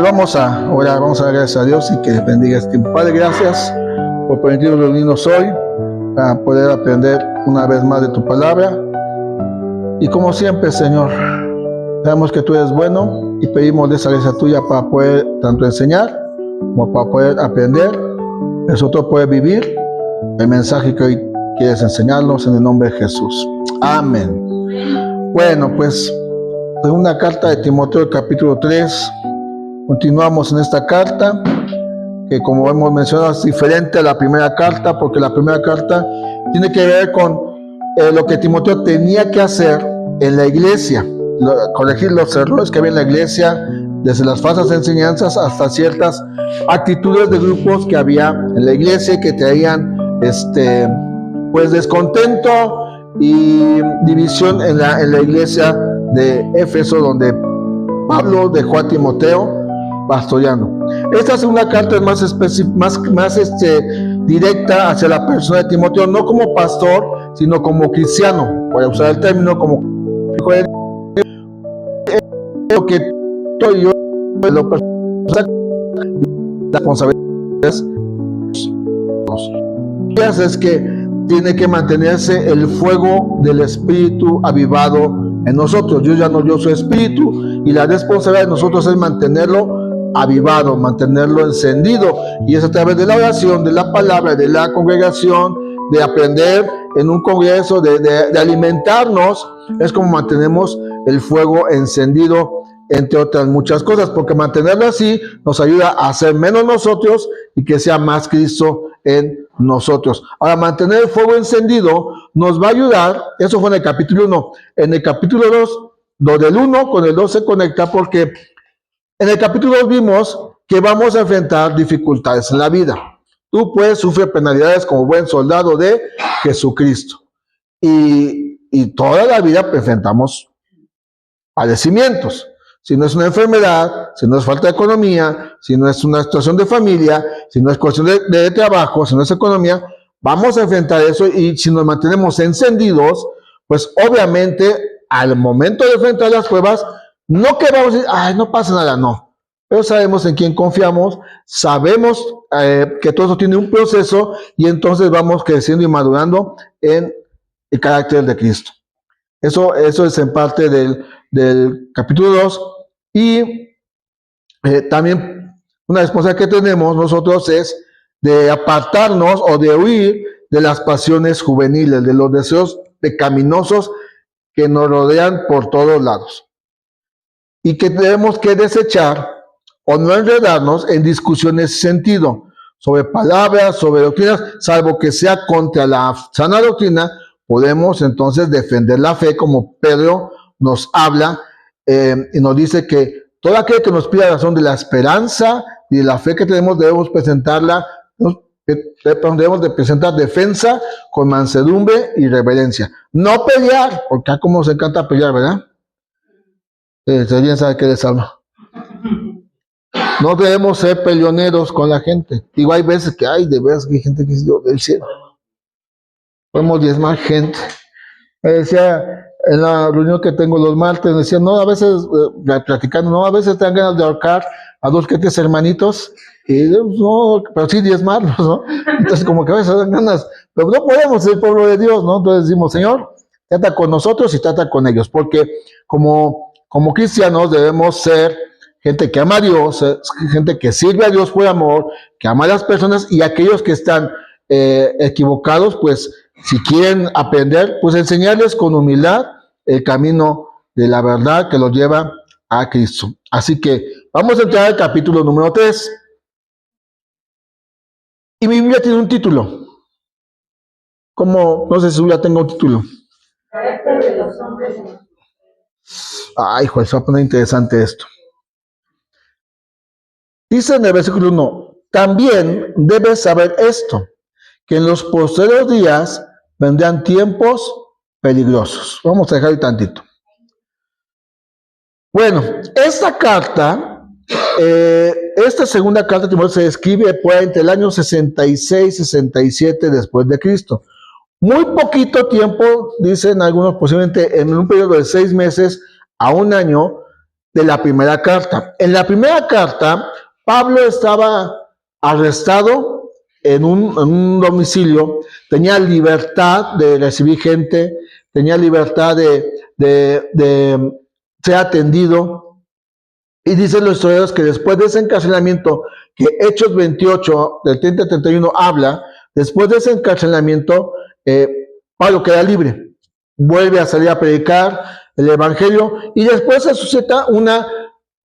Pues vamos a orar, vamos a dar gracias a Dios y que bendiga este tiempo. Padre, gracias por permitirnos reunirnos hoy para poder aprender una vez más de tu palabra. Y como siempre, Señor, sabemos que tú eres bueno y pedimos de esa gracia tuya para poder tanto enseñar como para poder aprender, nosotros poder vivir el mensaje que hoy quieres enseñarnos en el nombre de Jesús. Amén. Bueno, pues segunda carta de Timoteo, capítulo 3. Continuamos en esta carta, que como hemos mencionado es diferente a la primera carta, porque la primera carta tiene que ver con lo que Timoteo tenía que hacer en la iglesia, corregir los errores que había en la iglesia, desde las falsas enseñanzas hasta ciertas actitudes de grupos que había en la iglesia que traían pues descontento y división en la iglesia de Éfeso, donde Pablo dejó a Timoteo pastoreando. Esta segunda carta es más directa hacia la persona de Timoteo, no como pastor, sino como cristiano. Voy a usar el término como lo que estoy yo, lo responsabilidades es que tiene que mantenerse el fuego del Espíritu avivado en nosotros. Yo soy espíritu, y la responsabilidad de nosotros es mantenerlo avivado, mantenerlo encendido, y es a través de la oración, de la palabra, de la congregación, de aprender en un congreso, de alimentarnos, es como mantenemos el fuego encendido, entre otras muchas cosas, porque mantenerlo así nos ayuda a ser menos nosotros y que sea más Cristo en nosotros. Ahora, mantener el fuego encendido nos va a ayudar, eso fue en el capítulo 1, en el capítulo 2, lo del 1 con el 2 se conecta, porque en el capítulo 2 vimos que vamos a enfrentar dificultades en la vida. Tú puedes sufrir penalidades como buen soldado de Jesucristo. Y toda la vida enfrentamos padecimientos. Si no es una enfermedad, si no es falta de economía, si no es una situación de familia, si no es cuestión de trabajo, si no es economía, vamos a enfrentar eso. Y si nos mantenemos encendidos, pues obviamente al momento de enfrentar las pruebas, no que vamos a decir, ay, no pasa nada, no. Pero sabemos en quién confiamos, sabemos que todo eso tiene un proceso, y entonces vamos creciendo y madurando en el carácter de Cristo. Eso es en parte del capítulo 2. Y también una responsabilidad que tenemos nosotros es de apartarnos o de huir de las pasiones juveniles, de los deseos pecaminosos que nos rodean por todos lados, y que tenemos que desechar o no enredarnos en discusiones sin sentido sobre palabras, sobre doctrinas, salvo que sea contra la sana doctrina. Podemos entonces defender la fe, como Pedro nos habla y nos dice que todo aquel que nos pida razón de la esperanza y de la fe que tenemos, debemos presentarla, debemos de presentar defensa con mansedumbre y reverencia. No pelear, porque a como nos encanta pelear, ¿verdad? Si alguien sabe qué les hablo. No debemos ser peleoneros con la gente. Digo, hay veces que hay, de veras que hay gente que es del cielo. Podemos diezmar gente. Me decía en la reunión que tengo los martes, me decía, no, a veces, platicando, no, a veces te dan ganas de ahorcar a 2 que 3 hermanitos, y no, pero sí diezmarlos, ¿no? Entonces, como que a veces dan ganas, pero no podemos ser el pueblo de Dios, ¿no? Entonces decimos, Señor, trata con nosotros y trata con ellos, porque como cristianos debemos ser gente que ama a Dios, gente que sirve a Dios por amor, que ama a las personas, y aquellos que están equivocados, pues si quieren aprender, pues enseñarles con humildad el camino de la verdad que los lleva a Cristo. Así que vamos a entrar al capítulo número 3. Y mi Biblia tiene un título. ¿Cómo? No sé si su Biblia tenga un título. Ay, hijo, se va a poner interesante esto. Dice en el versículo 1, también debes saber esto, que en los posteriores días vendrán tiempos peligrosos. Vamos a dejar tantito. Bueno, esta carta, esta segunda carta de Timoteo se escribe entre el año 66 y 67 después de Cristo. Muy poquito tiempo, dicen algunos, posiblemente en un periodo de 6 meses a un año, de la primera carta. En la primera carta, Pablo estaba arrestado en un domicilio, tenía libertad de recibir gente, tenía libertad de ser atendido. Y dicen los historiadores que después de ese encarcelamiento, que Hechos 28, del 30 al 31 habla, después de ese encarcelamiento, Pablo queda libre, vuelve a salir a predicar el evangelio y después se suscita una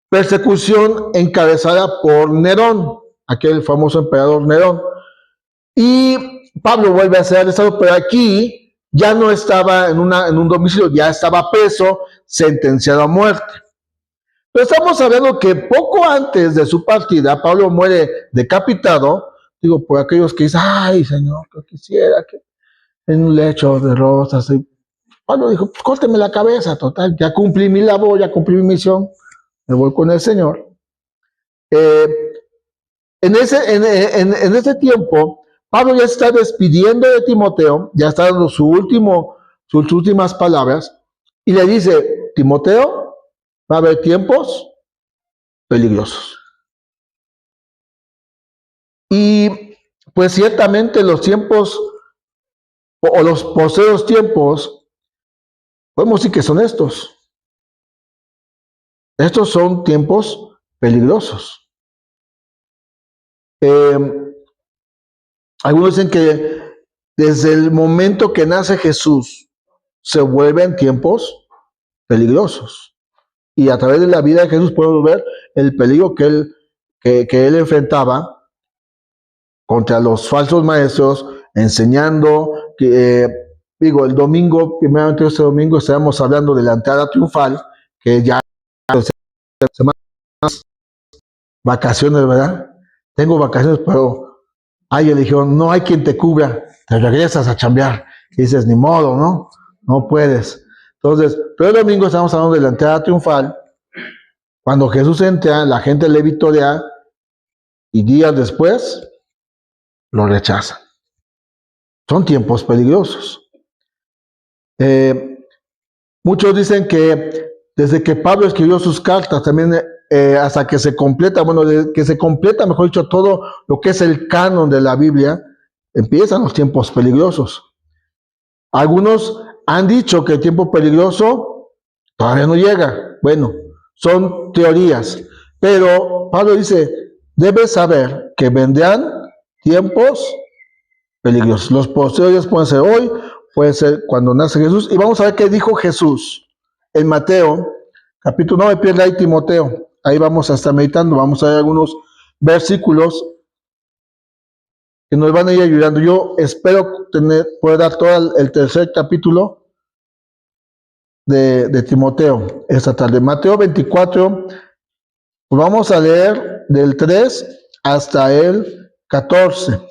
persecución encabezada por Nerón, aquel famoso emperador Nerón. Y Pablo vuelve a ser arrestado, pero aquí ya no estaba en un domicilio, ya estaba preso, sentenciado a muerte. Pero estamos hablando que poco antes de su partida, Pablo muere decapitado, digo, por aquellos que dicen, ay, Señor, que quisiera que en un lecho de rosas. Pablo dijo, pues córteme la cabeza, total, ya cumplí mi labor, ya cumplí mi misión, me voy con el Señor. En ese tiempo, Pablo ya está despidiendo de Timoteo, ya está dando sus últimas palabras, y le dice, Timoteo, va a haber tiempos peligrosos. Y pues ciertamente los tiempos, o los posteriores tiempos, podemos decir que son estos. Estos son tiempos peligrosos. Algunos dicen que desde el momento que nace Jesús se vuelven tiempos peligrosos. Y a través de la vida de Jesús podemos ver el peligro que él enfrentaba contra los falsos maestros, enseñando que, el domingo, primeramente este domingo, estábamos hablando de la entrada triunfal, que ya semanas, vacaciones, ¿verdad? Tengo vacaciones, pero alguien le dijo, no hay quien te cubra, te regresas a chambear. Y dices, ni modo, ¿no? No puedes. Entonces, pero el domingo estamos hablando de la entrada triunfal, cuando Jesús entra, la gente le victoria, y días después lo rechazan. Son tiempos peligrosos. Muchos dicen que desde que Pablo escribió sus cartas, también hasta que se completa, mejor dicho, todo lo que es el canon de la Biblia, empiezan los tiempos peligrosos. Algunos han dicho que el tiempo peligroso todavía no llega. Bueno, son teorías, pero Pablo dice, debes saber que vendrán tiempos peligrosos. Los posteriores pueden ser hoy, puede ser cuando nace Jesús, y vamos a ver qué dijo Jesús en Mateo, capítulo 9, pierde ahí Timoteo, ahí vamos a estar meditando, vamos a ver algunos versículos que nos van a ir ayudando. Yo espero poder dar todo el tercer capítulo de Timoteo esta tarde. Mateo 24, pues vamos a leer del 3 hasta el 14.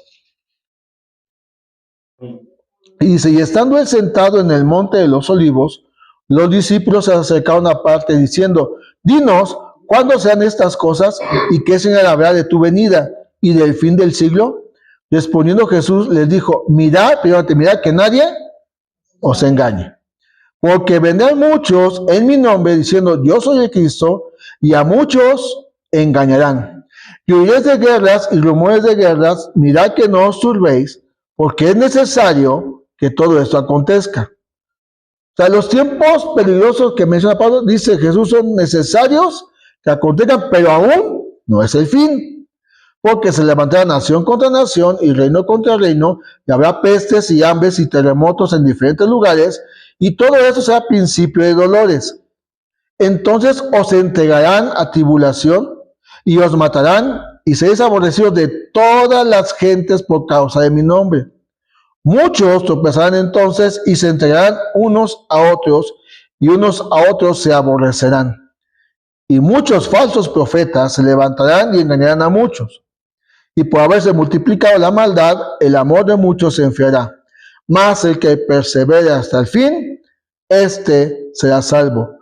Y dice, y estando él sentado en el monte de los olivos, los discípulos se acercaron aparte diciendo, dinos, ¿cuándo sean estas cosas? ¿Y qué señal habrá de tu venida y del fin del siglo? Respondiendo Jesús les dijo, mirad que nadie os engañe. Porque vendrán muchos en mi nombre diciendo, yo soy el Cristo, y a muchos engañarán. Y oiréis de guerras y rumores de guerras, mirad que no os turbéis, porque es necesario que todo esto acontezca. O sea, los tiempos peligrosos que menciona Pablo, dice Jesús, son necesarios que acontezcan, pero aún no es el fin. Porque se levantará nación contra nación y reino contra reino, y habrá pestes y hambres y terremotos en diferentes lugares, y todo eso será principio de dolores. Entonces os entregarán a tribulación y os matarán, y seréis aborrecidos de todas las gentes por causa de mi nombre. Muchos tropezarán entonces y se entregarán unos a otros, y unos a otros se aborrecerán. Y muchos falsos profetas se levantarán y engañarán a muchos. Y por haberse multiplicado la maldad, el amor de muchos se enfriará. Mas el que persevere hasta el fin, este será salvo.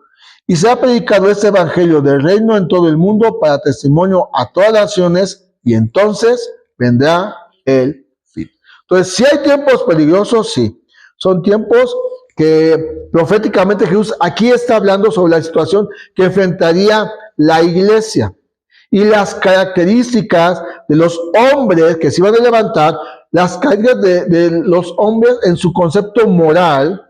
Y se ha predicado este evangelio del reino en todo el mundo para testimonio a todas las naciones, y entonces vendrá el fin. Entonces, si hay tiempos peligrosos, sí. Son tiempos que proféticamente Jesús aquí está hablando sobre la situación que enfrentaría la iglesia y las características de los hombres que se iban a levantar, las características de los hombres en su concepto moral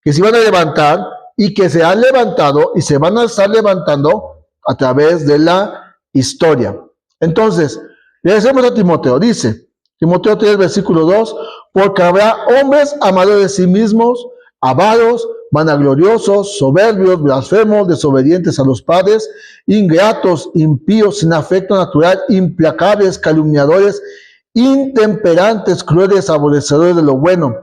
que se iban a levantar y que se han levantado y se van a estar levantando a través de la historia. Entonces, le decimos a Timoteo, dice, Timoteo 3, versículo 2, porque habrá hombres amadores de sí mismos, avaros, vanagloriosos, soberbios, blasfemos, desobedientes a los padres, ingratos, impíos, sin afecto natural, implacables, calumniadores, intemperantes, crueles, aborrecedores de lo bueno,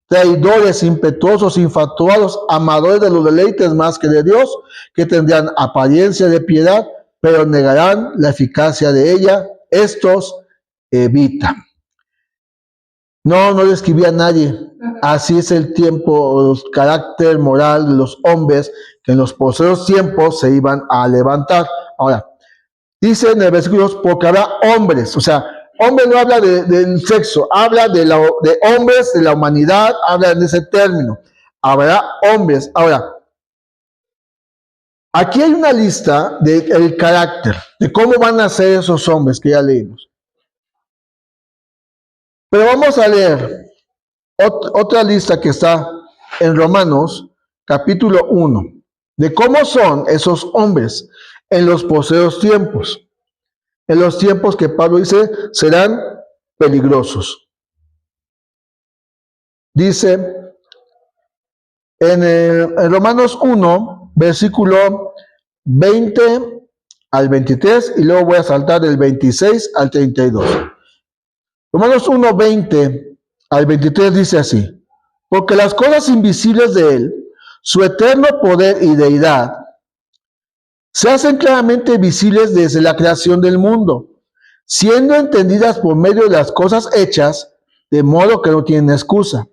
traidores, impetuosos, infatuados, amadores de los deleites más que de Dios, que tendrán apariencia de piedad, pero negarán la eficacia de ella. Estos evitan. No le escribía a nadie. Así es el tiempo, el carácter moral de los hombres que en los posteriores tiempos se iban a levantar. Ahora, dice en el versículo, porque habrá hombres, o sea, hombre no habla del sexo, habla de hombres, de la humanidad, habla en ese término. Habrá hombres. Ahora, aquí hay una lista del carácter, de cómo van a ser esos hombres que ya leímos. Pero vamos a leer otra lista que está en Romanos, capítulo 1, de cómo son esos hombres en los posteriores tiempos. En los tiempos que Pablo dice serán peligrosos. Dice en Romanos 1, versículo 20 al 23, y luego voy a saltar del 26 al 32. Romanos 1, 20 al 23 dice así, porque las cosas invisibles de él, su eterno poder y deidad, se hacen claramente visibles desde la creación del mundo, siendo entendidas por medio de las cosas hechas, de modo que no tienen excusa.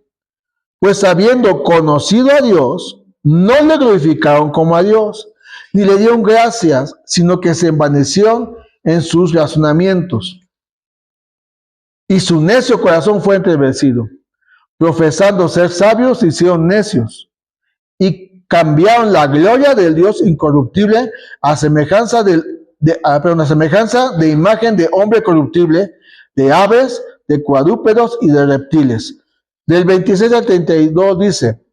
Pues habiendo conocido a Dios, no le glorificaron como a Dios, ni le dieron gracias, sino que se envanecieron en sus razonamientos. Y su necio corazón fue entenebrecido. Profesando ser sabios, se hicieron necios. Y cambiaron la gloria del Dios incorruptible a semejanza de imagen de hombre corruptible, de aves, de cuadrúpedos y de reptiles. Del 26 al 32 dice,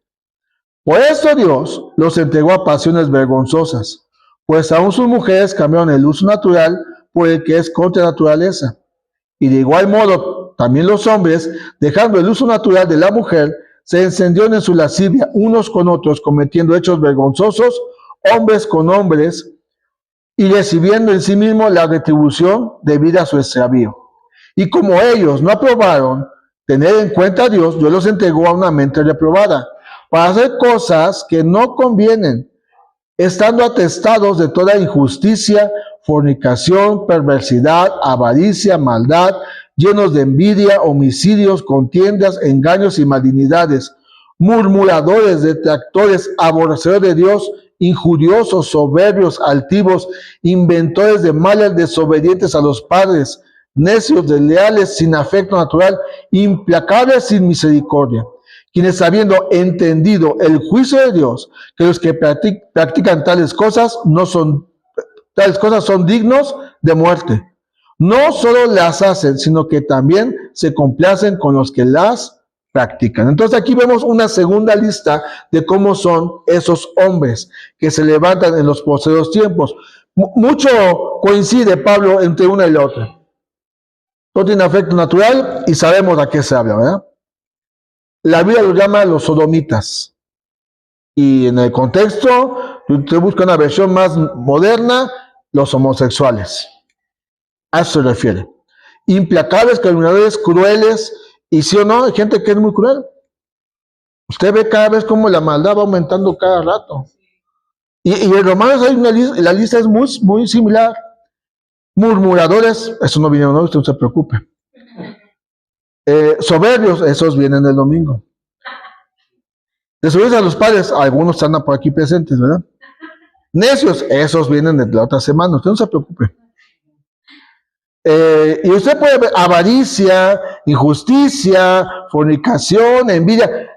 por esto Dios los entregó a pasiones vergonzosas, pues aún sus mujeres cambiaron el uso natural por el que es contra naturaleza. Y de igual modo, también los hombres, dejando el uso natural de la mujer, se encendieron en su lascivia unos con otros, cometiendo hechos vergonzosos, hombres con hombres, y recibiendo en sí mismo la retribución debida a su extravío. Y como ellos no aprobaron tener en cuenta a Dios, Dios los entregó a una mente reprobada, para hacer cosas que no convienen, estando atestados de toda injusticia, fornicación, perversidad, avaricia, maldad, llenos de envidia, homicidios, contiendas, engaños y malignidades, murmuradores, detractores, aborrecedores de Dios, injuriosos, soberbios, altivos, inventores de males, desobedientes a los padres, necios, desleales, sin afecto natural, implacables, sin misericordia, quienes habiendo entendido el juicio de Dios, que los que practican tales cosas son dignos de muerte. No solo las hacen, sino que también se complacen con los que las practican. Entonces aquí vemos una segunda lista de cómo son esos hombres que se levantan en los posteriores tiempos. Mucho coincide Pablo entre una y la otra. No tiene afecto natural y sabemos a qué se habla, ¿verdad? La Biblia los llama los sodomitas. Y en el contexto, usted busca una versión más moderna, los homosexuales. A eso se refiere. Implacables, calumniadores, crueles, y sí o no, hay gente que es muy cruel. Usted ve cada vez como la maldad va aumentando cada rato. Y en Romanos hay una lista, la lista es muy similar. Murmuradores, eso no viene hoy, usted no se preocupe. Soberbios, esos vienen el domingo. Desobedientes a los padres, algunos están por aquí presentes, ¿verdad? Necios, esos vienen de la otra semana, usted no se preocupe. Y usted puede ver avaricia, injusticia, fornicación, envidia.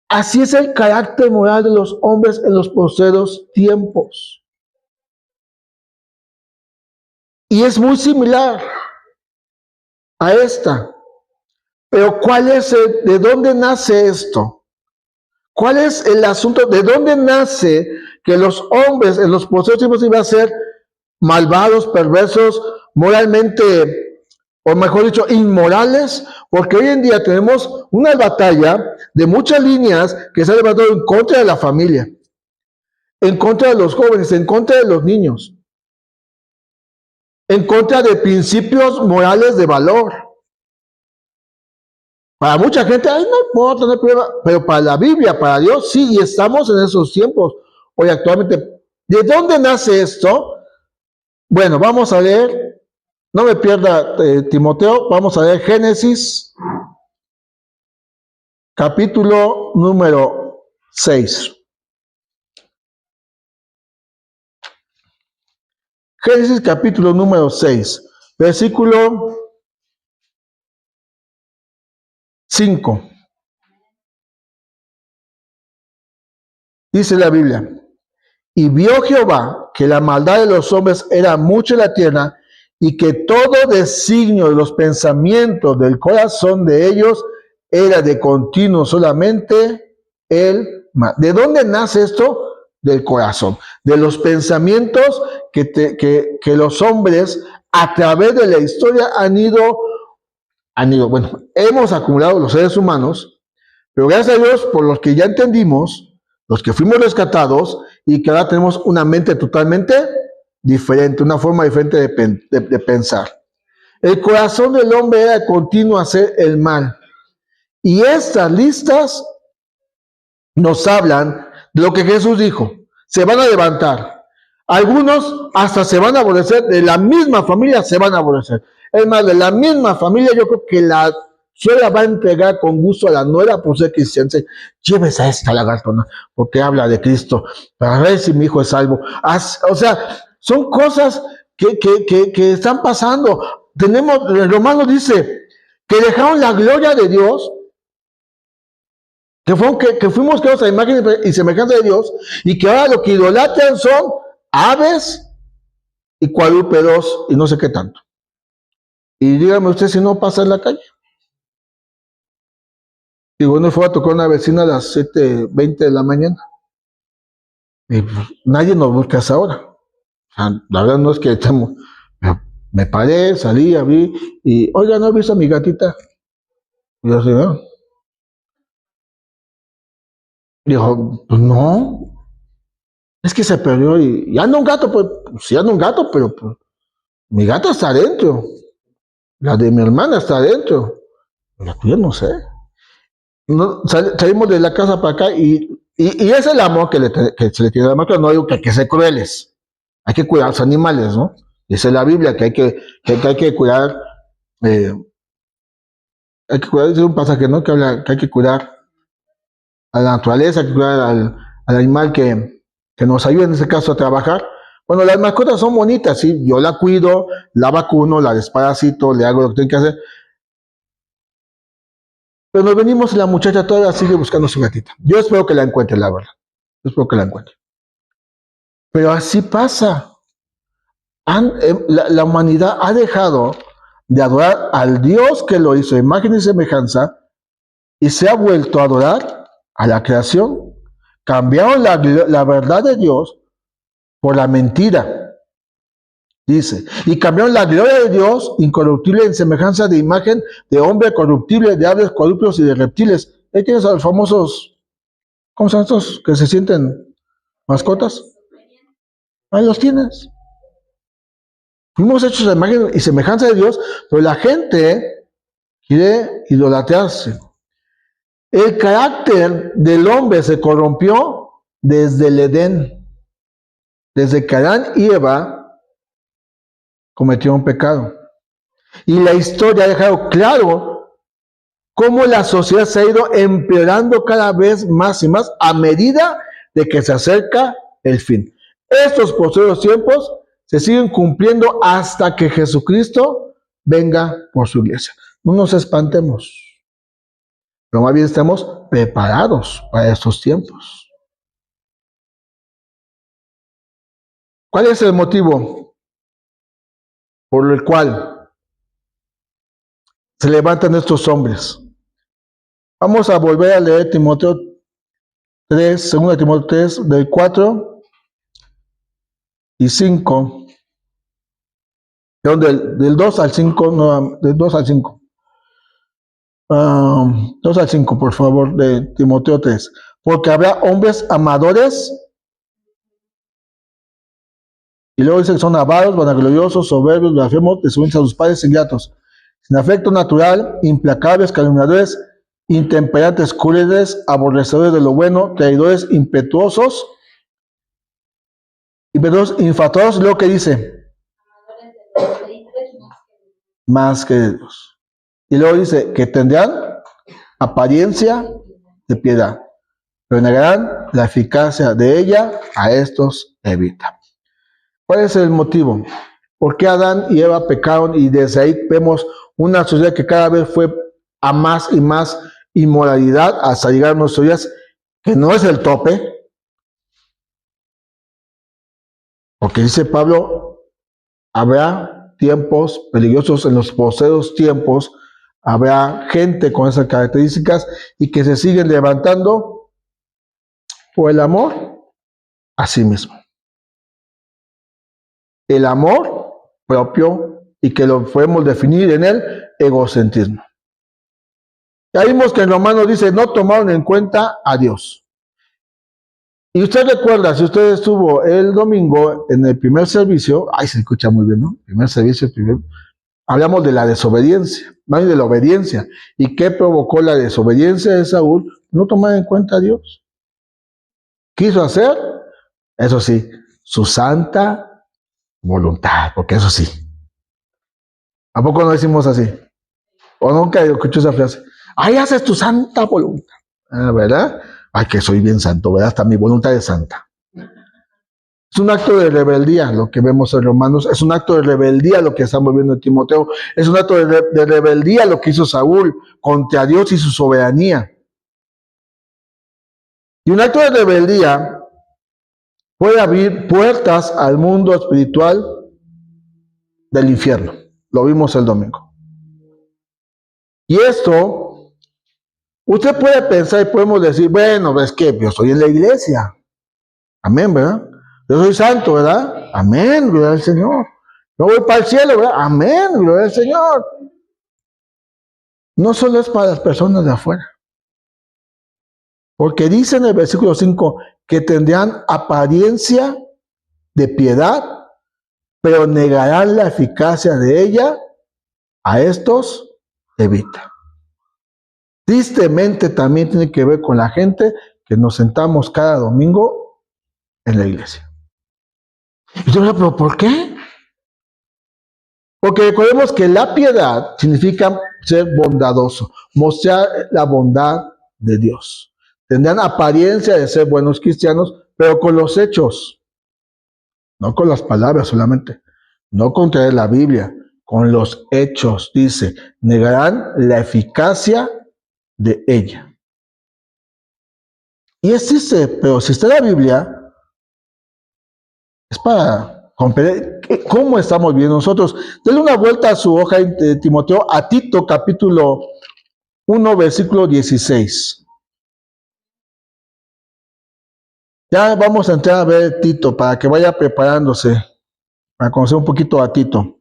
Así es el carácter moral de los hombres en los postreros tiempos. Y es muy similar a esta. Pero ¿cuál es de dónde nace esto? ¿Cuál es el asunto? ¿De dónde nace que los hombres en los postreros tiempos iban a ser malvados, perversos, moralmente, o mejor dicho, inmorales? Porque hoy en día tenemos una batalla de muchas líneas que se ha levantado en contra de la familia, en contra de los jóvenes, en contra de los niños, en contra de principios morales de valor. Para mucha gente, ay, no importa, no hay problema, pero para la Biblia, para Dios, sí, y estamos en esos tiempos. Hoy actualmente, ¿de dónde nace esto? Bueno, vamos a leer, no me pierda Timoteo, vamos a leer Génesis, capítulo número 6. Génesis capítulo número 6, versículo 5. Dice la Biblia: y vio Jehová que la maldad de los hombres era mucha en la tierra, y que todo designio de los pensamientos del corazón de ellos era de continuo solamente el mal. ¿De dónde nace esto? Del corazón, de los pensamientos que los hombres a través de la historia han ido, bueno, hemos acumulado los seres humanos, pero gracias a Dios por los que ya entendimos, los que fuimos rescatados y que ahora tenemos una mente totalmente diferente, una forma diferente de pensar. El corazón del hombre era continuo a hacer el mal. Y estas listas nos hablan de lo que Jesús dijo: se van a levantar. Algunos hasta se van a aborrecer, de la misma familia se van a aborrecer. Es más, de la misma familia yo creo que la suegra va a entregar con gusto a la nuera por ser cristiana. Llévese a esta lagartona porque habla de Cristo, para ver si mi hijo es salvo. O sea, son cosas que están pasando. El Romano dice que dejaron la gloria de Dios, que fuimos creados a imagen y semejanza de Dios, y que ahora lo que idolatran son aves y cuadrúpedos y no sé qué tanto. Y dígame usted si no pasa en la calle. Y bueno, fue a tocar una vecina a las 7:20 de la mañana. Y pues, nadie nos busca a esa hora. O sea, la verdad no es que estemos. Me paré, salí, abrí y, oiga, ¿no he visto a mi gatita? Y yo así, ¿no? Dijo, pues no, es que se perdió y anda un gato, pues sí anda un gato, pero pues, mi gata está adentro, la de mi hermana está adentro, la tuya no sé. No, salimos de la casa para acá y es el amor que se le tiene a la marca. No digo que hay que ser crueles, hay que cuidar a los animales, ¿no? Dice la Biblia que hay que cuidar, dice un pasaje, ¿no? Que habla que hay que cuidar a la naturaleza, hay que cuidar al animal que nos ayuda en este caso a trabajar. Bueno, las mascotas son bonitas, sí, yo la cuido, la vacuno, la desparasito, le hago lo que tengo que hacer. Pero nos venimos y la muchacha todavía sigue buscando su gatita. Yo espero que la encuentre, la verdad. Yo espero que la encuentre. Pero así pasa. La humanidad ha dejado de adorar al Dios que lo hizo, imagen y semejanza, y se ha vuelto a adorar a la creación. Cambiaron la verdad de Dios por la mentira. Dice, y cambiaron la gloria de Dios incorruptible en semejanza de imagen de hombre corruptible, de aves, cuadrúpedos y de reptiles. Ahí tienes a los famosos, ¿cómo son estos que se sienten mascotas? Ahí los tienes. Fuimos hechos a imagen y semejanza de Dios, pero la gente quiere idolatrarse. El carácter del hombre se corrompió desde el Edén, desde que Adán y Eva cometieron pecado. Y la historia ha dejado claro cómo la sociedad se ha ido empeorando cada vez más y más a medida de que se acerca el fin. Estos posteriores tiempos se siguen cumpliendo hasta que Jesucristo venga por su iglesia. No nos espantemos. pero más bien estemos preparados para estos tiempos. ¿Cuál es el motivo por el cual se levantan estos hombres? Vamos a volver a leer Timoteo 3, 2 Timoteo 3, del 4 y 5, del 2 al 5, no, del 2 al 5. 2 al 5, por favor, de Timoteo 3. Porque habrá hombres amadores, y luego dice que son avaros, vanagloriosos, soberbios, blasfemos, desobedientes a sus padres, ingratos, sin afecto natural, implacables, calumniadores, intemperantes, crueles, aborrecedores de lo bueno, traidores, impetuosos, infatuados. Y luego que dice, más que Dios. Y luego dice que tendrán apariencia de piedad, pero negarán la eficacia de ella, a estos evita. ¿Cuál es el motivo? ¿Por qué Adán y Eva pecaron? Y desde ahí vemos una sociedad que cada vez fue a más y más inmoralidad hasta llegar a nuestros días, que no es el tope. Porque dice Pablo, habrá tiempos peligrosos en los postreros tiempos, habrá gente con esas características y que se siguen levantando por el amor a sí mismo. El amor propio, y que lo podemos definir en el egocentrismo. Ya vimos que en Romanos dice, no tomaron en cuenta a Dios. Y usted recuerda, si usted estuvo el domingo en el primer servicio, se escucha muy bien, ¿no? Primer servicio, hablamos de la desobediencia, más bien de la obediencia. ¿Y qué provocó la desobediencia de Saúl? No tomar en cuenta a Dios. Quiso hacer, eso sí, su santa voluntad, porque eso sí. ¿A poco no decimos así? ¿O nunca escuché esa frase? Haces tu santa voluntad. ¿Verdad? Que soy bien santo, ¿verdad? Hasta mi voluntad es santa. Es un acto de rebeldía lo que vemos en Romanos. Es un acto de rebeldía lo que estamos viendo en Timoteo. Es un acto de rebeldía lo que hizo Saúl contra Dios y su soberanía. Y un acto de rebeldía puede abrir puertas al mundo espiritual del infierno. Lo vimos el domingo. Y esto, usted puede pensar y podemos decir, bueno, es que yo estoy en la iglesia. Amén, ¿verdad? Yo soy santo, ¿verdad? Amén, gloria al Señor. Yo voy para el cielo, ¿verdad? Amén, gloria al Señor. No solo es para las personas de afuera. Porque dice en el versículo 5 que tendrán apariencia de piedad, pero negarán la eficacia de ella, a estos evita. Tristemente también tiene que ver con la gente que nos sentamos cada domingo en la iglesia. Y yo digo, ¿pero por qué? Porque recordemos que la piedad significa ser bondadoso, mostrar la bondad de Dios. Tendrán apariencia de ser buenos cristianos, pero con los hechos, no con las palabras solamente, no con traer la Biblia, con los hechos, dice, negarán la eficacia de ella. Y dice, pero si está en la Biblia, es para comprender cómo estamos viendo nosotros. Denle una vuelta a su hoja de Timoteo, a Tito, capítulo 1, versículo 16. Ya vamos a entrar a ver Tito, para que vaya preparándose, para conocer un poquito a Tito.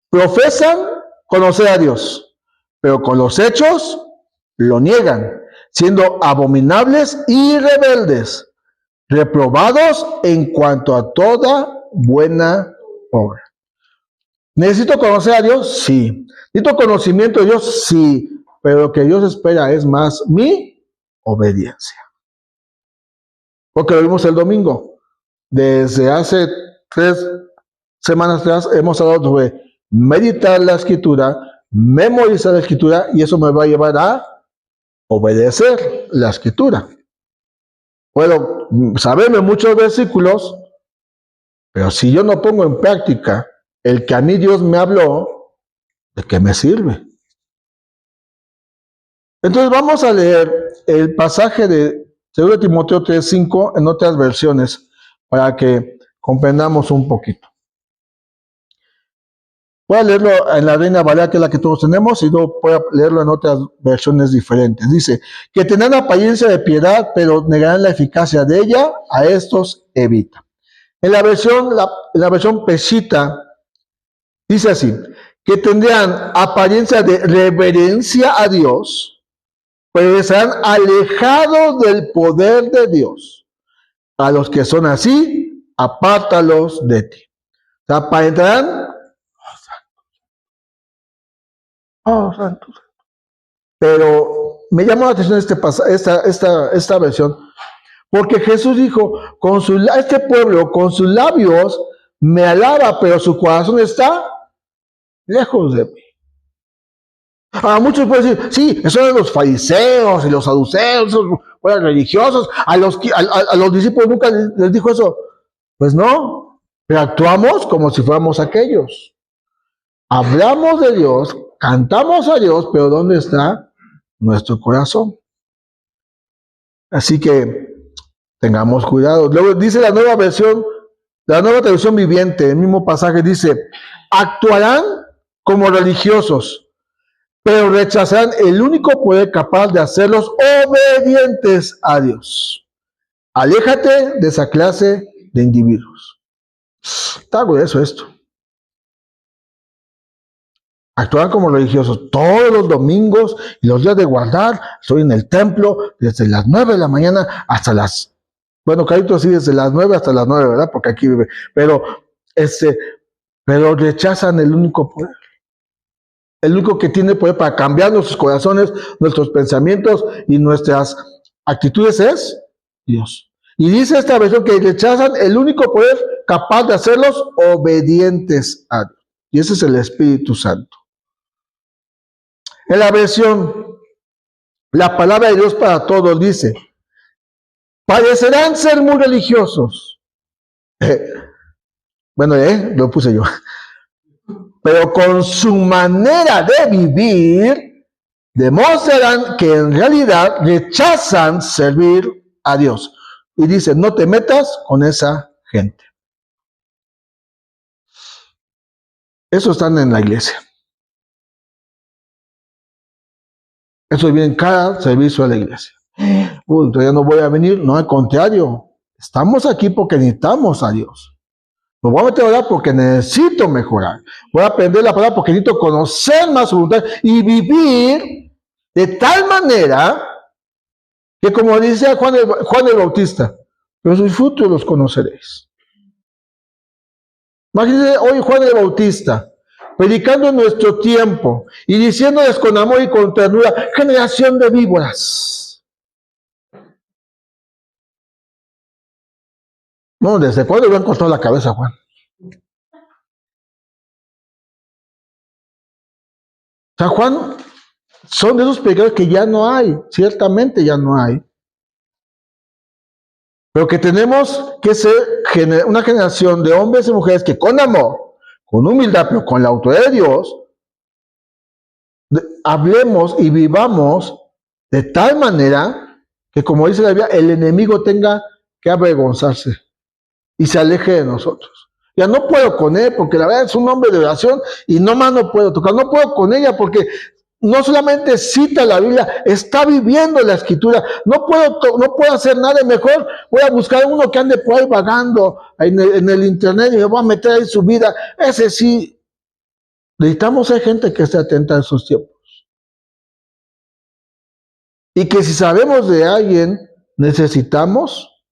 Profesan conocer a Dios, pero con los hechos lo niegan, siendo abominables y rebeldes, reprobados en cuanto a toda buena obra. ¿Necesito conocer a Dios? Sí. ¿Necesito conocimiento de Dios? Sí. Pero lo que Dios espera es más mi obediencia. Porque lo vimos el domingo. Desde hace 3 semanas atrás hemos hablado sobre meditar la Escritura, memorizar la Escritura, y eso me va a llevar a obedecer la Escritura. Puedo saberme muchos versículos, pero si yo no pongo en práctica el que a mí Dios me habló, ¿de qué me sirve? Entonces vamos a leer el pasaje de 2 Timoteo 3:5 en otras versiones para que comprendamos un poquito. Voy a leerlo en la Reina Valera, que es la que todos tenemos, y luego voy a leerlo en otras versiones diferentes. Dice, que tendrán apariencia de piedad, pero negarán la eficacia de ella, a estos evita. En la versión Peshitta, dice así, que tendrán apariencia de reverencia a Dios, pero estarán alejados del poder de Dios. A los que son así, apártalos de ti. O sea, aparentarán, oh, santo. Pero me llamó la atención esta versión, porque Jesús dijo, este pueblo con sus labios me alaba, pero su corazón está lejos de mí. Muchos pueden decir, sí, eso de los fariseos y los saduceos, esos religiosos, a los discípulos nunca les dijo eso. Pues no, pero actuamos como si fuéramos aquellos. Hablamos de Dios, cantamos a Dios, pero ¿dónde está nuestro corazón? Así que tengamos cuidado. Luego dice la nueva traducción viviente, el mismo pasaje dice, actuarán como religiosos, pero rechazarán el único poder capaz de hacerlos obedientes a Dios. Aléjate de esa clase de individuos. Está grueso esto. Actuarán como religiosos todos los domingos y los días de guardar. Estoy en el templo desde las 9 de la mañana hasta las... Bueno, Carito sí, desde las 9 hasta las 9, ¿verdad? Porque aquí vive. Pero rechazan el único poder. El único que tiene poder para cambiar nuestros corazones, nuestros pensamientos y nuestras actitudes es Dios. Y dice esta versión que rechazan el único poder capaz de hacerlos obedientes a Dios. Y ese es el Espíritu Santo. En la versión, la palabra de Dios para todos dice, parecerán ser muy religiosos. Bueno, lo puse yo. Pero con su manera de vivir, demostrarán que en realidad rechazan servir a Dios. Y dice, no te metas con esa gente. Eso están en la iglesia. Eso viene en cada servicio a la iglesia. Entonces ya no voy a venir. No, al contrario. Estamos aquí porque necesitamos a Dios. Me voy a meter a orar porque necesito mejorar. Voy a aprender la palabra porque necesito conocer más su voluntad y vivir de tal manera que, como dice Juan el Bautista, pero sus frutos los conoceréis. Imagínense hoy Juan el Bautista predicando en nuestro tiempo y diciéndoles con amor y con ternura, generación de víboras. No, ¿desde cuándo le han cortado la cabeza a Juan? O sea, Juan son de esos predicadores que ya no hay, ciertamente ya no hay. Pero que tenemos que ser una generación de hombres y mujeres que con amor, con humildad, pero con la autoridad de Dios, hablemos y vivamos de tal manera que, como dice la Biblia, el enemigo tenga que avergonzarse y se aleje de nosotros. Ya no puedo con él porque la verdad es un hombre de oración y nomás no puedo tocar. No puedo con ella porque no solamente cita la Biblia, está viviendo la Escritura. No puedo hacer nada mejor. Voy a buscar uno que ande por ahí vagando en el internet y me voy a meter ahí su vida. Ese sí. Necesitamos ser gente que esté atenta en sus tiempos. Y que si sabemos de alguien, necesitamos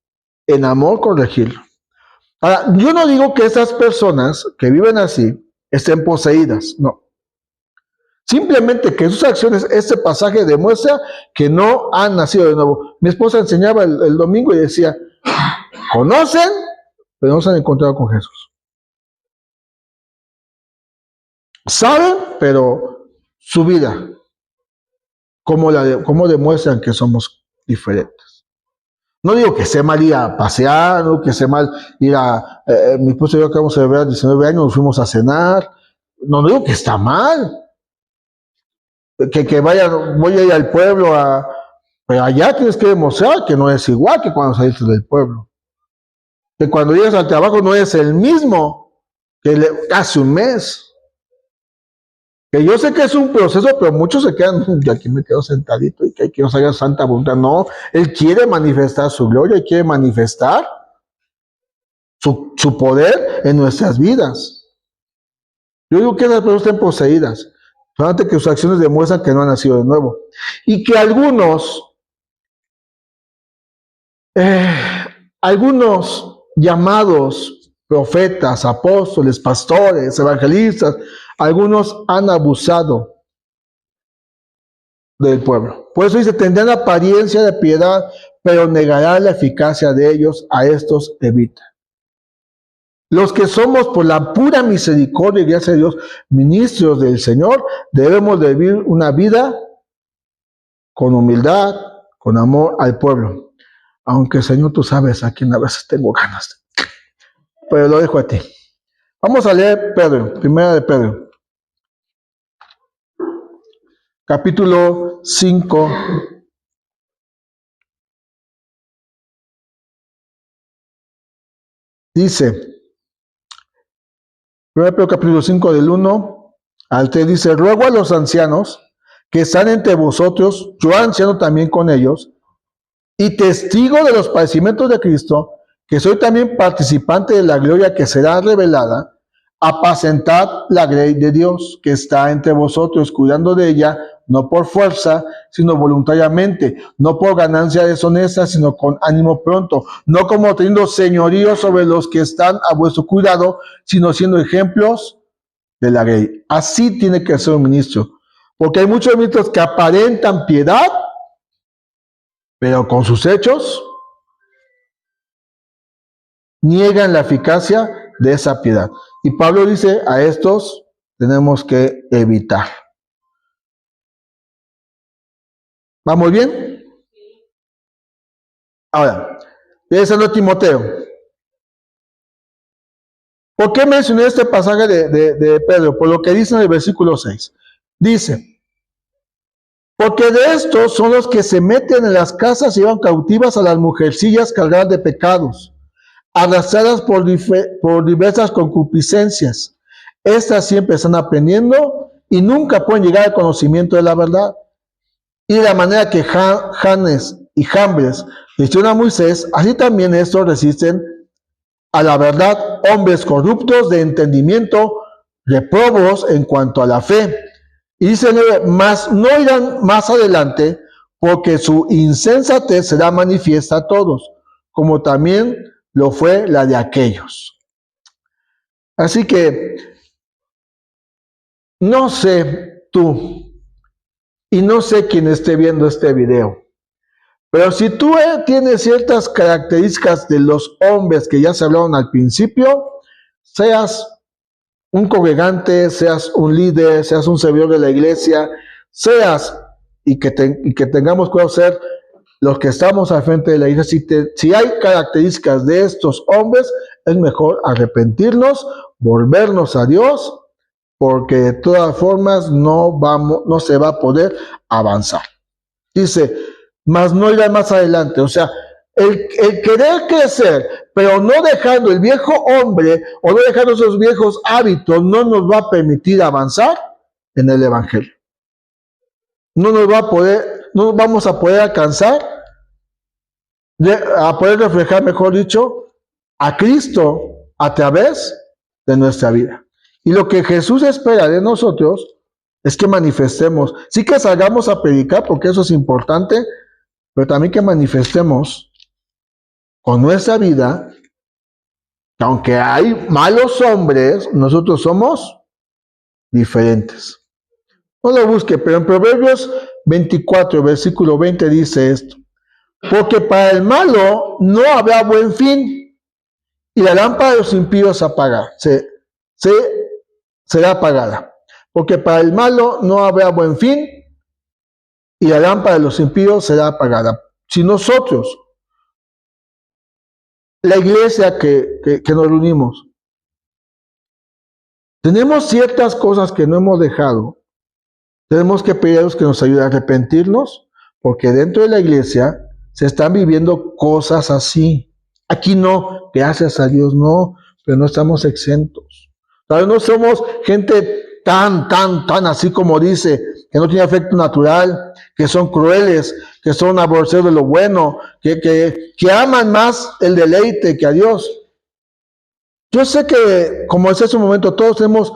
en amor corregirlo. Ahora, yo no digo que esas personas que viven así estén poseídas, no. Simplemente que sus acciones, este pasaje demuestra que no han nacido de nuevo. Mi esposa enseñaba el domingo y decía, conocen, pero no se han encontrado con Jesús. Saben, pero su vida, cómo demuestran que somos diferentes. No digo que esté mal ir a pasear, no que esté mal ir a... mi esposa y yo acabamos de celebrar 19 años, nos fuimos a cenar. No digo que está mal. voy a ir al pueblo pero allá tienes que demostrar que no es igual que cuando saliste del pueblo. Que cuando llegas al trabajo no es el mismo que hace un mes. Que yo sé que es un proceso, pero muchos se quedan, yo aquí me quedo sentadito y que no salga santa voluntad. No, Él quiere manifestar su gloria y quiere manifestar su poder en nuestras vidas. Yo digo que las personas estén poseídas, solamente que sus acciones demuestran que no han nacido de nuevo. Y que algunos llamados profetas, apóstoles, pastores, evangelistas, algunos han abusado del pueblo. Por eso dice, tendrán apariencia de piedad, pero negarán la eficacia de ellos, a estos evita. Los que somos por la pura misericordia y gracia de Dios, ministros del Señor, debemos de vivir una vida con humildad, con amor al pueblo. Aunque, Señor, tú sabes a quién a veces tengo ganas. Pero lo dejo a ti. Vamos a leer Pedro, primera de Pedro. Capítulo 5. Dice, 1 Pedro capítulo 5 del 1 al 3 dice, ruego a los ancianos que están entre vosotros, yo anciano también con ellos, y testigo de los padecimientos de Cristo, que soy también participante de la gloria que será revelada, apacentad la grey de Dios que está entre vosotros, cuidando de ella, no por fuerza, sino voluntariamente, no por ganancia deshonesta, sino con ánimo pronto, no como teniendo señorío sobre los que están a vuestro cuidado, sino siendo ejemplos de la grey. Así tiene que ser un ministro, porque hay muchos ministros que aparentan piedad, pero con sus hechos niegan la eficacia de esa piedad. Y Pablo dice, a estos tenemos que evitar. ¿Vamos bien? Ahora, regresando a Timoteo. ¿Por qué mencioné este pasaje de Pedro? Por lo que dice en el versículo 6. Dice, porque de estos son los que se meten en las casas y llevan cautivas a las mujercillas cargadas de pecados, arrastradas por diversas concupiscencias. Estas siempre están aprendiendo y nunca pueden llegar al conocimiento de la verdad. Y de la manera que Janes y Jambres resistieron a Moisés, así también estos resisten a la verdad, hombres corruptos de entendimiento, reprobos en cuanto a la fe. Y dice, mas no irán más adelante, porque su insensatez será manifiesta a todos, como también lo fue la de aquellos. Así que, no sé tú, y no sé quién esté viendo este video, pero si tú tienes ciertas características de los hombres que ya se hablaron al principio, seas un congregante, seas un líder, seas un servidor de la iglesia, seas y que tengamos que ser los que estamos al frente de la iglesia, si hay características de estos hombres, es mejor arrepentirnos, volvernos a Dios, porque de todas formas no se va a poder avanzar. Dice, mas no irá más adelante. O sea, el querer crecer, pero no dejando el viejo hombre o no dejando esos viejos hábitos, no nos va a permitir avanzar en el evangelio. No vamos a poder alcanzar, a poder reflejar, mejor dicho, a Cristo a través de nuestra vida. Y lo que Jesús espera de nosotros es que manifestemos, sí que salgamos a predicar, porque eso es importante, pero también que manifestemos con nuestra vida que aunque hay malos hombres, nosotros somos diferentes. No lo busque, pero en Proverbios 24, versículo 20 dice esto. Porque para el malo no habrá buen fin, y la lámpara de los impíos será apagada. Porque para el malo no habrá buen fin, y la lámpara de los impíos será apagada. Si nosotros, la iglesia que nos reunimos, tenemos ciertas cosas que no hemos dejado, Tenemos que pedir a Dios que nos ayude a arrepentirnos, porque dentro de la iglesia se están viviendo cosas así. Aquí no, gracias a Dios no, pero no estamos exentos. Tal vez no somos gente tan así como dice, que no tiene afecto natural, que son crueles, que son aborrecedores de lo bueno, que aman más el deleite que a Dios. Yo sé que, como decía hace un momento, todos tenemos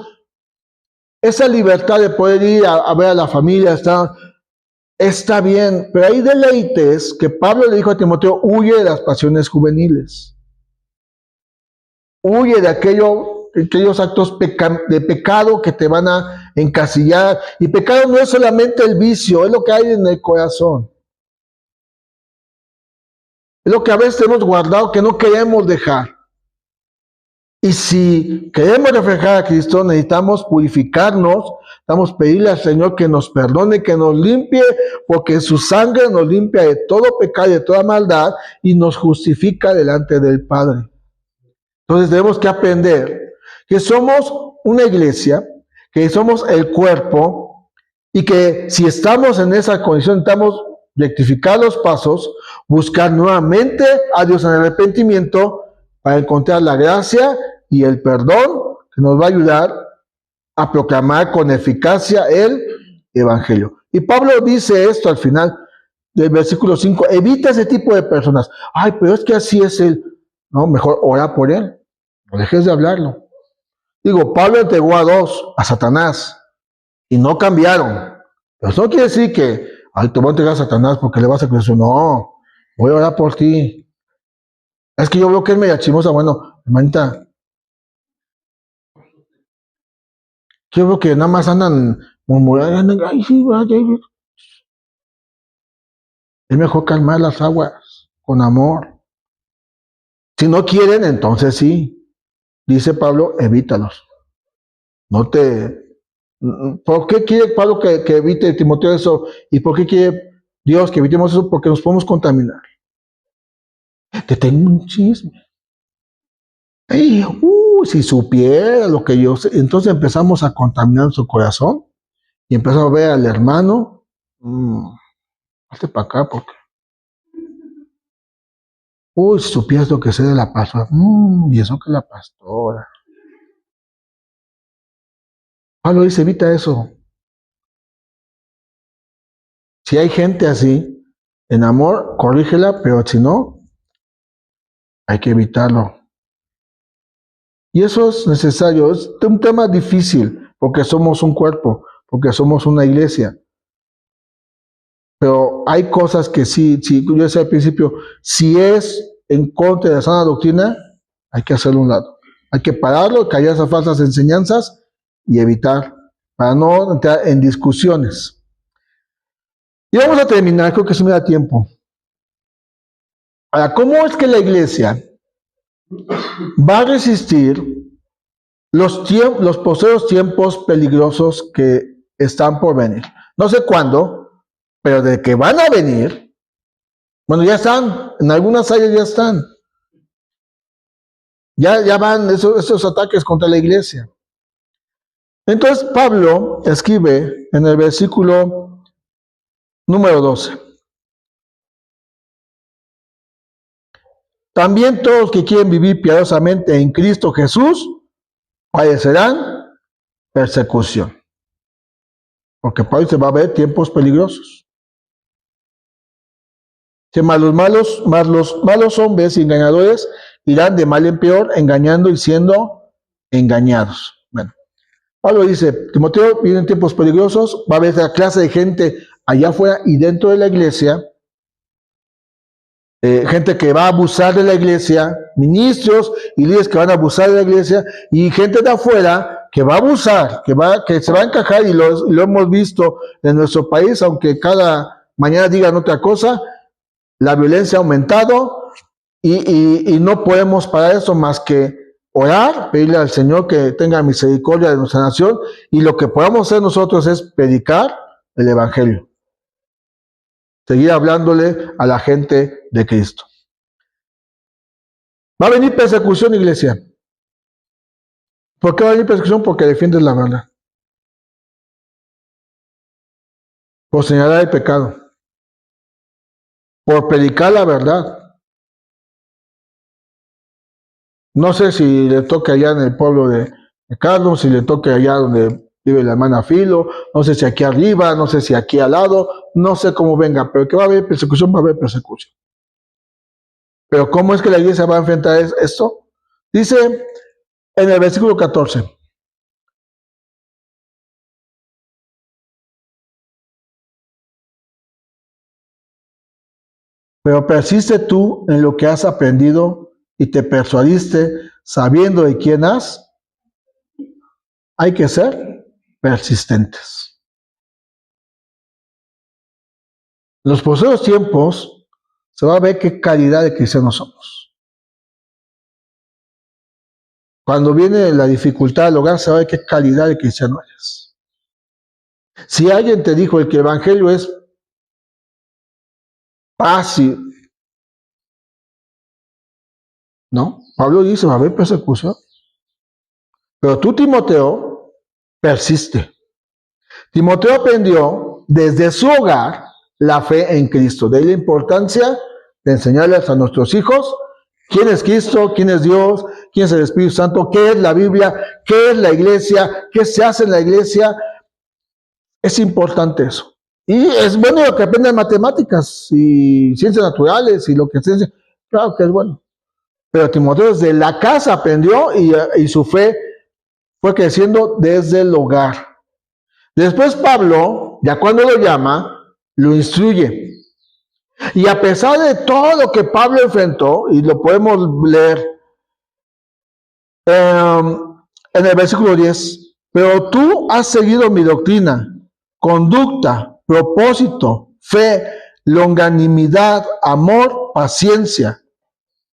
esa libertad de poder ir a ver a la familia, está bien, pero hay deleites que Pablo le dijo a Timoteo: huye de las pasiones juveniles, huye de aquellos actos de pecado que te van a encasillar. Y pecado no es solamente el vicio, es lo que hay en el corazón. Es lo que a veces hemos guardado que no queremos dejar. Y si queremos reflejar a Cristo, necesitamos purificarnos, necesitamos pedirle al Señor que nos perdone, que nos limpie, porque su sangre nos limpia de todo pecado y de toda maldad y nos justifica delante del Padre. Entonces tenemos que aprender que somos una iglesia, que somos el cuerpo, y que si estamos en esa condición, necesitamos rectificar los pasos, buscar nuevamente a Dios en el arrepentimiento para encontrar la gracia y el perdón que nos va a ayudar a proclamar con eficacia el Evangelio. Y Pablo dice esto al final del versículo 5: evita ese tipo de personas. Ay, pero es que así es él. No, mejor ora por él. No dejes de hablarlo. Digo, Pablo entregó a dos, a Satanás, y no cambiaron. Pero eso no quiere decir que, ay, te voy a entregar a Satanás porque le vas a creer. No, voy a orar por ti. Es que yo veo que es media chimosa. Bueno, hermanita, yo veo que nada más andan murmurando. Ay, sí, vaya. Es mejor calmar las aguas con amor. Si no quieren, entonces sí. Dice Pablo, evítalos. No te... ¿Por qué quiere Pablo que evite Timoteo eso? ¿Y por qué quiere Dios que evitemos eso? Porque nos podemos contaminar. Te tengo un chisme. Ay, si supiera lo que yo sé. Entonces empezamos a contaminar su corazón y empezamos a ver al hermano. Hazte para acá porque... si supieras lo que sé de la pastora. Y eso que la pastora. Pablo dice, evita eso. Si hay gente así, en amor, corrígela, pero si no, hay que evitarlo. Y eso es necesario. Es un tema difícil, porque somos un cuerpo, porque somos una iglesia. Pero hay cosas que sí, yo decía al principio, si es en contra de la sana doctrina, hay que hacerlo a un lado. Hay que pararlo, callar esas falsas enseñanzas y evitar, para no entrar en discusiones. Y vamos a terminar, creo que sí me da tiempo. Ahora, ¿cómo es que la iglesia va a resistir los posteriores tiempos peligrosos que están por venir? No sé cuándo, pero de que van a venir, bueno, ya están, en algunas áreas ya están. Ya van esos ataques contra la iglesia. Entonces Pablo escribe en el versículo número 12. También todos los que quieren vivir piadosamente en Cristo Jesús padecerán persecución. Porque Pablo se va a ver tiempos peligrosos. Más los malos hombres y engañadores irán de mal en peor, engañando y siendo engañados. Bueno, Pablo dice, Timoteo, vienen tiempos peligrosos, va a haber esa clase de gente allá afuera y dentro de la iglesia, gente que va a abusar de la iglesia, ministros y líderes que van a abusar de la iglesia, y gente de afuera que va a abusar, que se va a encajar, y lo hemos visto en nuestro país, aunque cada mañana digan otra cosa. La violencia ha aumentado y no podemos para eso más que orar, pedirle al Señor que tenga misericordia de nuestra nación, y lo que podamos hacer nosotros es predicar el Evangelio. Seguir hablándole a la gente de Cristo. Va a venir persecución, iglesia. ¿Por qué va a venir persecución? Porque defiendes la verdad. por señalar el pecado, por predicar la verdad. No sé si le toque allá en el pueblo de Carlos, si le toque allá donde vive la hermana Filo, no sé si aquí arriba, no sé si aquí al lado, no sé cómo venga, pero que va a haber persecución, va a haber persecución. Pero ¿cómo es que la iglesia va a enfrentar esto? Dice en el versículo 14. Pero persiste tú en lo que has aprendido y te persuadiste sabiendo de quién has. Hay que ser persistentes. En los posteriores tiempos se va a ver qué calidad de cristianos somos. Cuando viene la dificultad al hogar, se va a ver qué calidad de cristiano eres. Si alguien te dijo que el evangelio es fácil, ¿no? Pablo dice, va a haber persecución. Pero tú, Timoteo, persiste. Timoteo aprendió desde su hogar la fe en Cristo. De ahí la importancia de enseñarles a nuestros hijos quién es Cristo, quién es Dios, quién es el Espíritu Santo, qué es la Biblia, qué es la iglesia, qué se hace en la iglesia. Es importante eso. Y es bueno lo que aprendan matemáticas y ciencias naturales y lo que sea. Claro que es bueno. Pero Timoteo desde la casa aprendió y su fe fue creciendo desde el hogar. Después Pablo, ya cuando lo llama, lo instruye. Y a pesar de todo lo que Pablo enfrentó, y lo podemos leer en el versículo 10, pero tú has seguido mi doctrina, conducta, propósito, fe, longanimidad, amor, paciencia,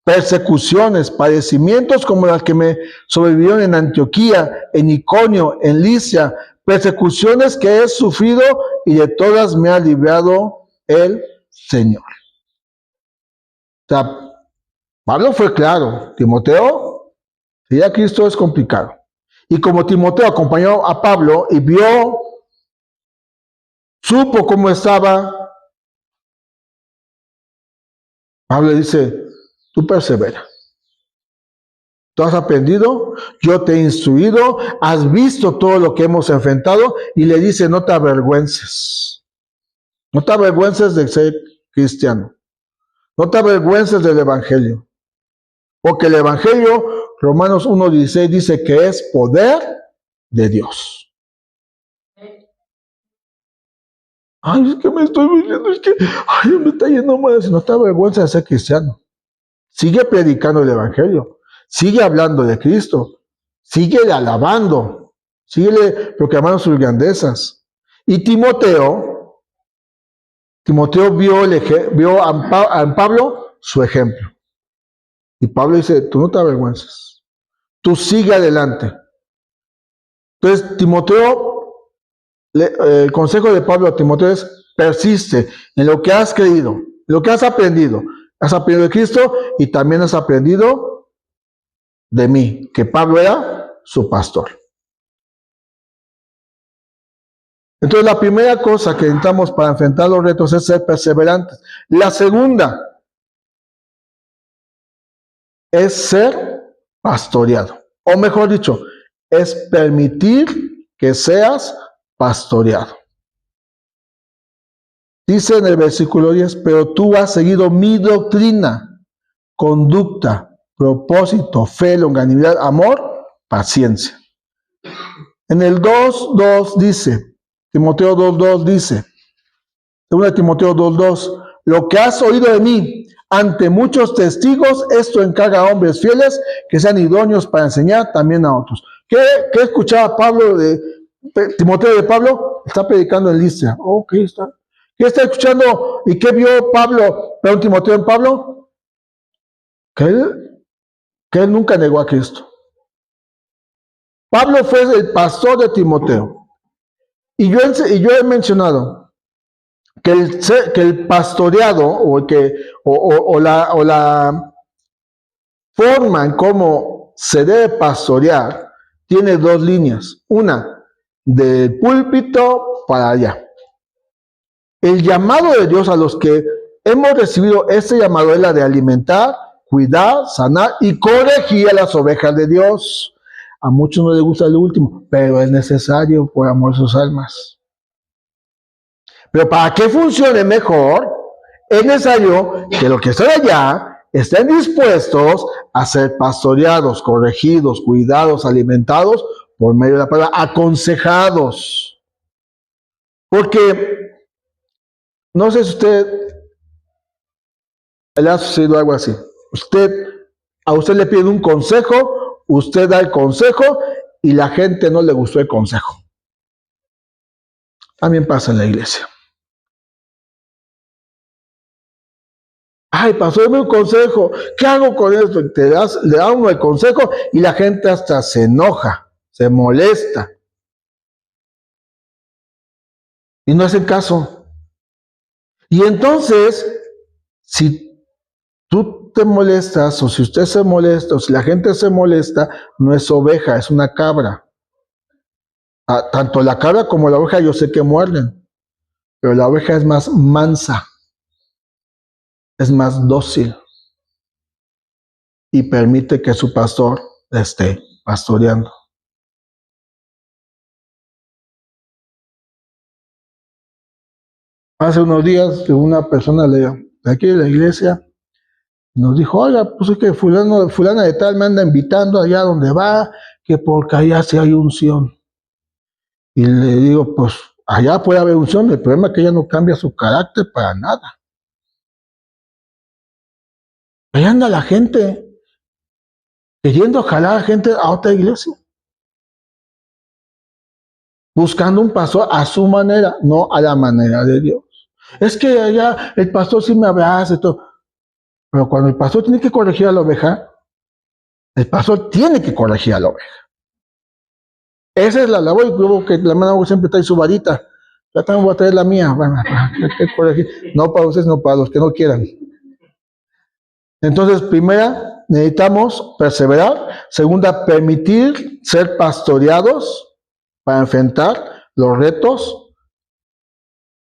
persecuciones, padecimientos como las que me sobrevivieron en Antioquía, en Iconio, en Licia, persecuciones que he sufrido y de todas me ha librado el Señor. O sea, Pablo fue claro, Timoteo, seguir a Cristo es complicado. Y como Timoteo acompañó a Pablo y vio, supo cómo estaba, Pablo dice, tú persevera. Tú has aprendido, yo te he instruido, has visto todo lo que hemos enfrentado y le dice, no te avergüences. No te avergüences de ser cristiano. No te avergüences del evangelio. Porque el evangelio, Romanos 1:16 dice que es poder de Dios. Ay, es que me estoy viendo, es que me está yendo mal. No te avergüences de ser cristiano. Sigue predicando el evangelio. Sigue hablando de Cristo. Sigue alabando. Sigue proclamando sus grandezas. Y Timoteo vio en Pablo su ejemplo. Y Pablo dice, tú no te avergüences. Tú sigue adelante. Entonces, Timoteo, el consejo de Pablo a Timoteo es, persiste en lo que has creído, en lo que has aprendido. Has aprendido de Cristo y también has aprendido de mí, que Pablo era su pastor. Entonces, la primera cosa que necesitamos para enfrentar los retos es ser perseverantes. La segunda es ser pastoreado. O mejor dicho, es permitir que seas pastoreado. Dice en el versículo 10, pero tú has seguido mi doctrina, conducta, propósito, fe, longanimidad, amor, paciencia. En el 2:2 dice, Timoteo 2:2 dice, 2 Timoteo 2:2, lo que has oído de mí ante muchos testigos, esto encarga a hombres fieles que sean idóneos para enseñar también a otros. ¿Qué escuchaba Pablo Timoteo de Pablo? Está predicando en Listra. Ok, está. ¿Qué está escuchando y qué vio Timoteo en Pablo? Que él nunca negó a Cristo. Pablo fue el pastor de Timoteo. Y yo he mencionado que el pastoreado o la forma en cómo se debe pastorear tiene dos líneas. Una, del púlpito para allá. El llamado de Dios a los que hemos recibido este llamado es la de alimentar, cuidar, sanar y corregir a las ovejas de Dios. A muchos no les gusta lo último, pero es necesario por amor a sus almas. Pero para que funcione mejor, es necesario que los que están allá estén dispuestos a ser pastoreados, corregidos, cuidados, alimentados por medio de la palabra, aconsejados. Porque no sé si le ha sucedido algo así. A usted le pide un consejo, usted da el consejo y la gente no le gustó el consejo. También pasa en la iglesia. Ay, pasó, dame un consejo. ¿Qué hago con esto? Le da uno el consejo y la gente hasta se enoja, se molesta. Y no hacen caso. Y entonces, si tú te molestas, o si usted se molesta, o si la gente se molesta, no es oveja, es una cabra. Tanto la cabra como la oveja yo sé que muerden, pero la oveja es más mansa, es más dócil y permite que su pastor la esté pastoreando. Hace unos días una persona de aquí de la iglesia nos dijo, oiga, pues es que fulana de tal me anda invitando allá donde va, que porque allá sí hay unción. Y le digo, pues allá puede haber unción, el problema es que ella no cambia su carácter para nada. Allá anda la gente queriendo jalar a la gente a otra iglesia, buscando un pastor a su manera, no a la manera de Dios. Es que allá el pastor sí me abraza y todo, pero cuando el pastor tiene que corregir a la oveja, el pastor tiene que corregir a la oveja. Esa es la labor, y creo que la hermana siempre trae su varita. Ya también voy a traer la mía. Bueno, no para ustedes, no para los que no quieran. Entonces, primera, necesitamos perseverar. Segunda, permitir ser pastoreados para enfrentar los retos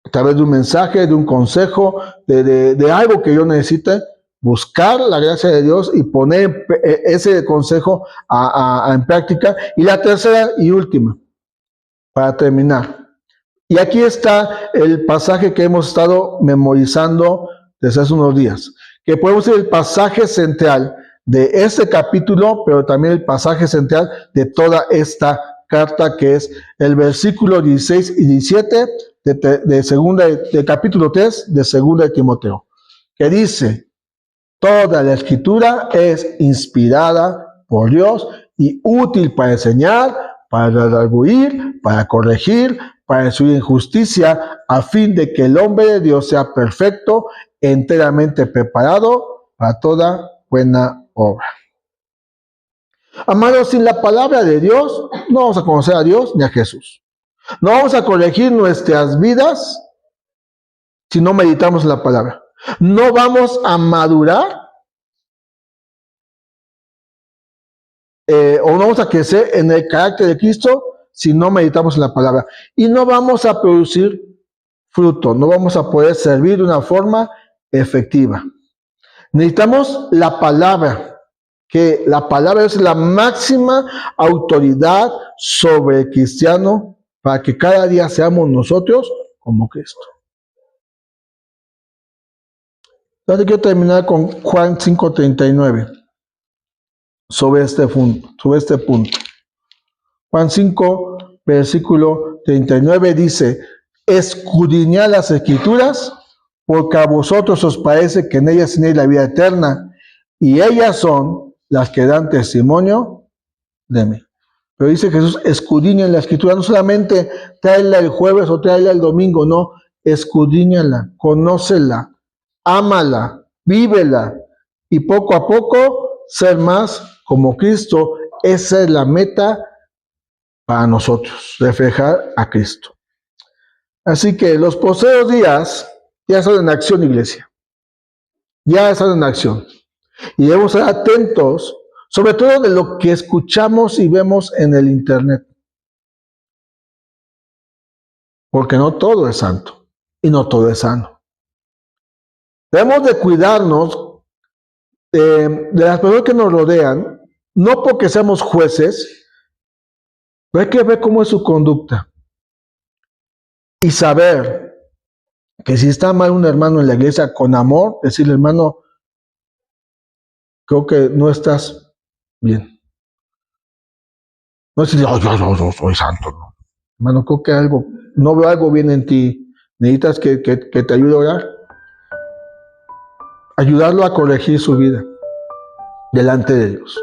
a través de un mensaje, de un consejo, de algo que yo necesite. Buscar la gracia de Dios y poner ese consejo en práctica. Y la tercera y última, para terminar. Y aquí está el pasaje que hemos estado memorizando desde hace unos días, que podemos ser el pasaje central de este capítulo, pero también el pasaje central de toda esta carta, que es el versículo 16 y 17 de capítulo 3 de segunda de Timoteo, que dice: toda la escritura es inspirada por Dios y útil para enseñar, para redarguir, para corregir, para instruir en justicia, a fin de que el hombre de Dios sea perfecto, enteramente preparado para toda buena obra. Amados, sin la palabra de Dios no vamos a conocer a Dios ni a Jesús. No vamos a corregir nuestras vidas si no meditamos en la palabra. No vamos a madurar o no vamos a crecer en el carácter de Cristo si no meditamos en la palabra. Y no vamos a producir fruto, no vamos a poder servir de una forma efectiva. Necesitamos la palabra, que la palabra es la máxima autoridad sobre el cristiano para que cada día seamos nosotros como Cristo. Entonces quiero terminar con Juan 5:39 sobre este punto. Juan 5, versículo 39 dice: escudriñad las escrituras, porque a vosotros os parece que en ellas tenéis la vida eterna, y ellas son las que dan testimonio de mí. Pero dice Jesús: escudriñen la escritura, no solamente tráela el jueves o tráela el domingo, no, escudriñala, conócela, ámala, vívela, y poco a poco ser más como Cristo. Esa es la meta para nosotros, reflejar a Cristo. Así que los postreros días ya están en acción, iglesia. Ya están en acción. Y debemos estar atentos, sobre todo de lo que escuchamos y vemos en el internet. Porque no todo es santo. y no todo es sano. Debemos de cuidarnos de las personas que nos rodean, no porque seamos jueces, pero hay que ver cómo es su conducta y saber que si está mal un hermano en la iglesia, con amor, decirle, hermano, creo que no estás bien. No es decir, yo soy santo, no. Hermano, creo que no veo algo bien en ti. Necesitas que te ayude a orar. Ayudarlo a corregir su vida delante de Dios.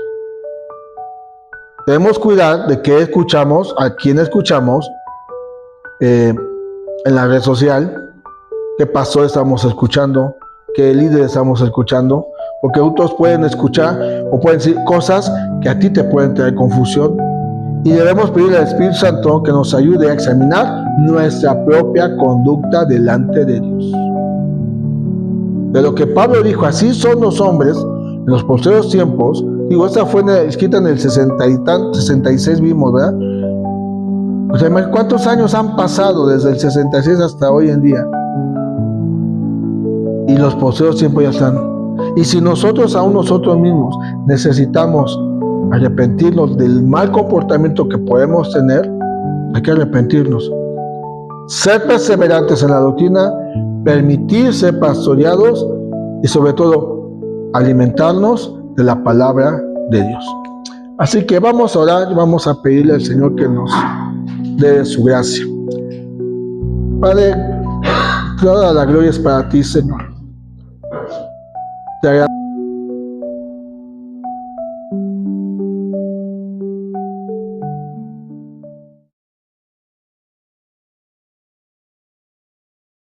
Debemos cuidar de qué escuchamos, a quién escuchamos en la red social, qué pastor estamos escuchando, qué líder estamos escuchando, porque otros pueden escuchar o pueden decir cosas que a ti te pueden traer confusión. Y debemos pedirle al Espíritu Santo que nos ayude a examinar nuestra propia conducta delante de Dios. De lo que Pablo dijo, así son los hombres en los posteriores tiempos. Digo, esta fue escrita en el 66 vimos, ¿verdad? O sea, ¿cuántos años han pasado desde el 66 hasta hoy en día? Y los posteriores tiempos ya están. Y si nosotros mismos necesitamos arrepentirnos del mal comportamiento que podemos tener, hay que arrepentirnos. Ser perseverantes en la doctrina, permitir ser pastoreados y sobre todo alimentarnos de la palabra de Dios. Así que vamos a orar y vamos a pedirle al Señor que nos dé su gracia. Padre, toda la gloria es para ti, Señor. Te agradezco